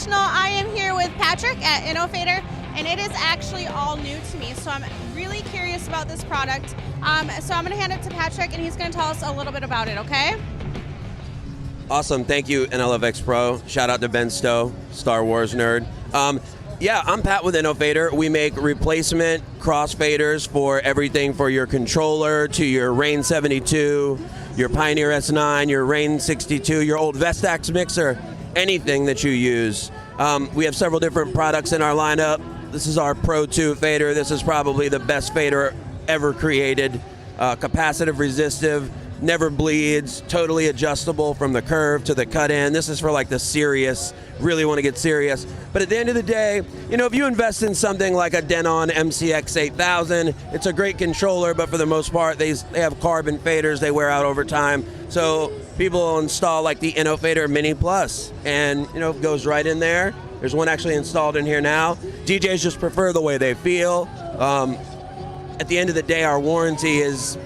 International. I am here with Patrick at InnoFADER, and it is actually all new to me, so I'm really curious about this product. So I'm going to hand it to Patrick, and he's going to tell us a little bit about it, okay? Awesome, thank you, NLFX Pro. Shout out to Ben Stowe, Star Wars nerd. Yeah, I'm Pat with InnoFADER. We make replacement crossfaders for everything for your controller to your Rain 72, your Pioneer S9, your Rain 62, your old Vestax mixer, anything that you use. We have several different products in our lineup. This is our Pro 2 fader. This is probably the best fader ever created. Capacitive resistive, never bleeds, totally adjustable from the curve to the cut in. This is for like the serious, really want to get serious. But at the end of the day, you know, if you invest in something like a Denon MCX 8000, it's a great controller, but for the most part, they have carbon faders, they wear out over time. So people install like the InnoFADER Mini Plus, and you know, it goes right in there. There's one actually installed in here now. DJs just prefer the way they feel. At the end of the day, our warranty is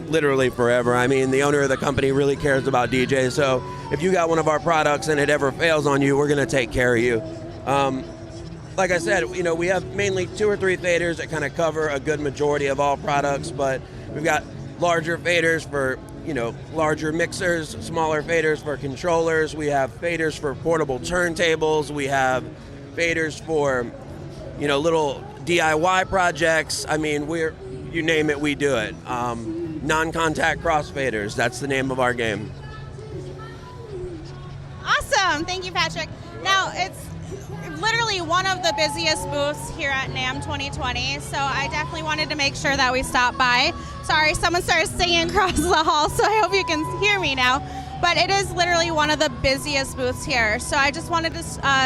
literally forever. I mean, the owner of the company really cares about DJs, so if you got one of our products and it ever fails on you, we're gonna take care of you. Like I said, you know, we have mainly 2 or 3 faders that kind of cover a good majority of all products, but we've got larger faders for, you know, larger mixers, smaller faders for controllers. We have faders for portable turntables. We have faders for, you know, little DIY projects. I mean, you name it, we do it. Non-contact crossfaders, that's the name of our game. Awesome, thank you, Patrick. Now, it's literally one of the busiest booths here at NAMM 2020, so I definitely wanted to make sure that we stopped by. Sorry, someone started singing across the hall, so I hope you can hear me now. But it is literally one of the busiest booths here, so I just wanted to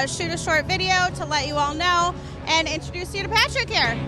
shoot a short video to let you all know and introduce you to Patrick here.